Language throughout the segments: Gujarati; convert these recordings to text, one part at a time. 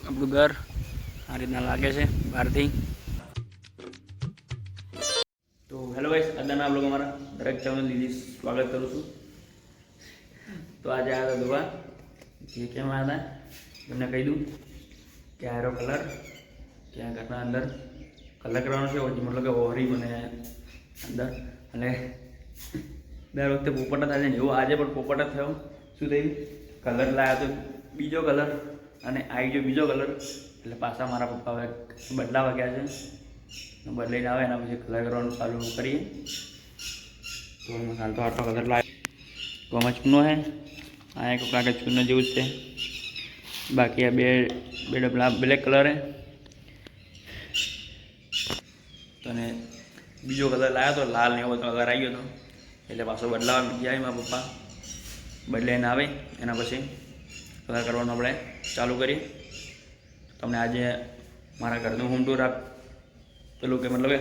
આપણું ઘર આ રીતના લાગે છે બહારથી। તો હેલો ગાઈસ, આજના બ્લોગ અમારા દરેક ચેનલ લીધી સ્વાગત કરું છું। તો આજે આવ્યા દવા જે કેમ આવ્યા હતા તમને કહી દઉં કે આરો કલર ત્યાં ઘરના અંદર કલર કરવાનો છે, મતલબ કે ઓરી મને અંદર અને દર વખતે પોપટા થાય છે ને, એવો આજે પણ પોપટા થયો। શું થયું, કલર લાવ્યા તો બીજો કલર અને આવી ગયો બીજો કલર, એટલે પાછા મારા પપ્પા હવે બદલાવા ગયા છે, બદલાઈને આવે એના પછી કલર કરવાનું ચાલુ કરીએ। તો હાલ તો આટલો કલર લાવ્યો, તો આમાં ચૂનો છે, આ એક કાંઈ ચૂનો જેવું જ છે, બાકી આ બે ડબલા બ્લેક કલર છે। તો ને બીજો કલર લાવ્યો તો લાલ ને એવો કલર આવી ગયો હતો, એટલે પાછો બદલાવા ગયા મારા પપ્પા બદલાઈને આવે એના પછી કલર કરવાનું આપણે ચાલુ કરીએ। તમને આજે મારા ઘરનું હોમ ટૂર પેલું કે મતલબ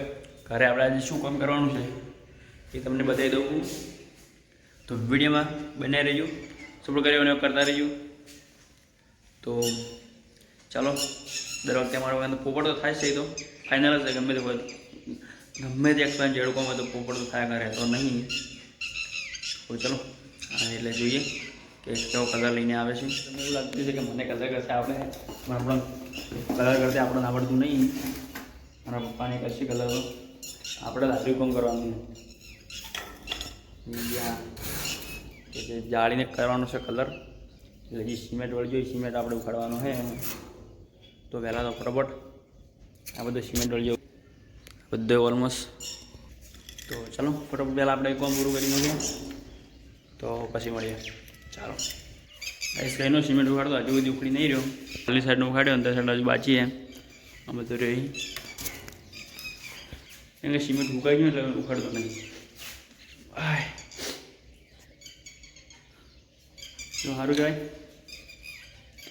ઘરે આપણે આજે શું કામ કરવાનું છે એ તમને બતાવી દઉં, તો વિડીયોમાં બનાવી રહેજો, સપોર્ટ કર્યો અને કરતા રહેજો। તો ચાલો, દર વખતે અમારો પોપટ તો થાય છે, એ તો ફાઇનલ જ છે, ગમે તે એક્સપ્લેન જેડકોમાં તો પોપટ તો થાય કરે તો નહીં। તો ચલો એટલે જોઈએ કે કેવો કલર લઈને આવે છે। તમને એવું લાગતું છે કે મને કલર કરશે આપણે, પણ કલર કરતે આપણને આવડતું નહીં, મારા પપ્પાને કરશે કલર, આપણે લાદરી કામ કરવાનું કે જાળીને કરવાનો છે કલર, એટલે જે સિમેન્ટ વળગ્યો એ સિમેન્ટ આપણે ઉખાડવાનો છે। તો પહેલાં તો ફટાફટ આ બધું સિમેન્ટ વળગ્યો બધું ઓલમોસ્ટ, તો ચાલો ફટાફટ પહેલાં આપણે કામ પૂરું કરી મૂકીએ, તો પછી મળીએ। ચાલો ગાઈસ, કઈનો સિમેન્ટ ઉખાડતો હજુ બધી ઉખડી નહીં રહ્યો, ખાલી સાઈડનો ઉખાડ્યો, અંદર સાઈડ હજુ બાકી છે, આ બધું રહી, કેમ કે સિમેન્ટ ઉકાઈ ગયું એટલે ઉખાડતો નહીં। તો સારું કહેવાય,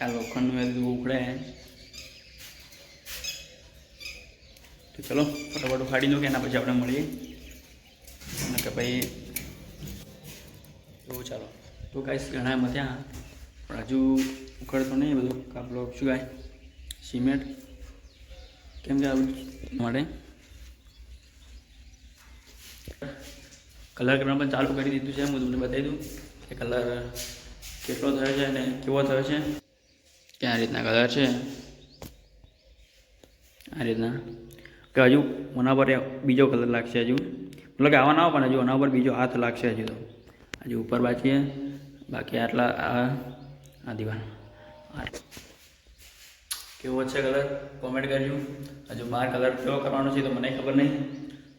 આ લોખંડનું બધું ઉખડે, તો ચલો ફટાફટ ઉખાડી દો કે એના પછી આપણે મળીએ કે ભાઈ। તો ચાલો, તો ગાઈસ ઘણા એમાં ત્યાં પણ હજુ ઉખડતો નહીં બધું કાપલો શું ગાય સિમેન્ટ, કેમ કે માટે કલર કરવાનું પણ ચાલુ કરી દીધું છે। હું તમને બતાવી દઉં કે કલર કેટલો થયો છે અને કેવો થયો છે, કે આ રીતના કલર છે, આ રીતના કે હજુ આના પર બીજો કલર લાગશે, હજુ મતલબ કે આવા ના આવે પણ હજુ આના પર બીજો હાથ લાગશે, હજુ તો હજુ ઉપર બાકી બાકી આટલા આ દીવાલ કેવો છે કલર કોમેન્ટ કરજો। હજુ બહાર કલર કેવો કરવાનો છે તો મને ખબર નહીં,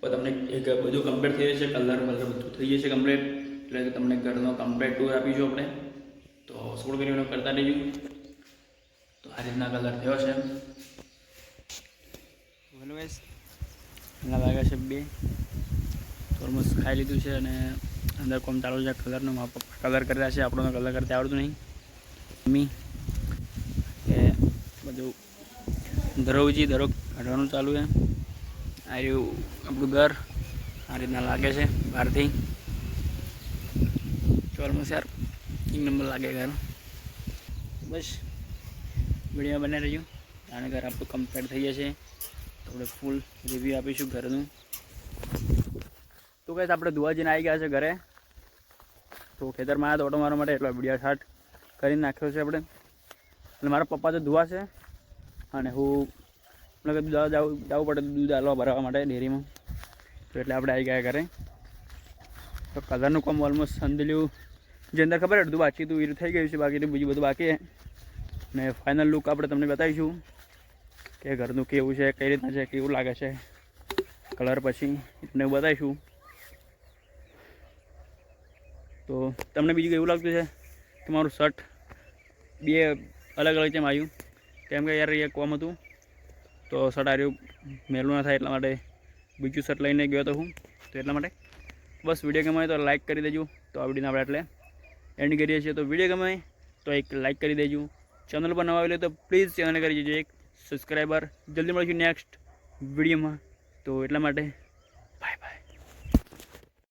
તો તમને એક બધું કમ્પ્લીટ થઈ જશે, કલર બધું થઈ જશે કમ્પ્લીટ, એટલે તમને ઘરનો કમ્પ્લીટ ટૂર આપીશું આપણે, તો સપોર્ટ કરીને કરતા રહીશું। તો આ રીતના કલર થયો છે। હેલો ગાઈસ, એના વાગ્યા છે 2, ઓલમોસ્ટ ખાઈ લીધું છે અને અંદર કોમ ચાલુ છે કલરનો, કલર કર્યા છે, આપણને કલર કરતા આવડતું નહીં, મમ્મી કે બધું ધરોજી ધરો કાઢવાનું ચાલુ છે। આ રહ્યું આપણું ઘર આ રીતના લાગે છે બહારથી, ઓલમોસ્ટ યાર 1 નંબર લાગે ઘર। બસ વિડીયો બનાવી રહ્યું, આને ઘર આપણું કમ્પ્લીટ થઈ જશે તો આપણે ફૂલ રિવ્યૂ આપીશું ઘરનું। તો ગાઈસ આપણે ધુવાજીને આવી ગયા છે ઘરે, તો ખેતરમાં આવ્યા તો ઓટો મારવા માટે, એટલો વિડીયો સ્ટાર્ટ કરી નાખ્યો છે આપણે, અને મારા પપ્પા તો ધુવા છે અને હું મતલબ દૂધ જવું પડે દૂધ હાલવા ભરાવા માટે ડેરીમાં, તો એટલે આપણે આવી ગયા ઘરે। તો કલરનું કામ ઓલમોસ્ટ સમજેલું જે અંદર ખબર હતું બાકી તું એ થઈ ગયું છે, બાકી બીજું બધું બાકી છે, ને ફાઇનલ લુક આપણે તમને બતાવીશું કે ઘરનું કેવું છે, કઈ રીતના છે, કેવું લાગે છે કલર, પછી તમને બતાવીશું। તો તમને બીજું એવું લાગતું છે કે મારું શર્ટ 2 અલગ અલગ કેમ આવ્યું, કેમ કે યાર એ કોમ હતું તો શર્ટ આવ્યું મેલું ના થાય એટલા માટે બીજું શર્ટ લઈને ગયો હતો હું, તો એટલા માટે બસ વિડીયો ગમે તો લાઇક કરી દેજો। તો આ વિડીયોને આપણે એટલે એન્ડ કરીએ છીએ, તો વિડીયો ગમે તો એક લાઇક કરી દેજો, ચેનલ પર નવા આવેલો તો પ્લીઝ ચેનલ કરી દેજો એક સબસ્ક્રાઈબર, જલ્દી મળીશું નેક્સ્ટ વિડીયોમાં, તો એટલા માટે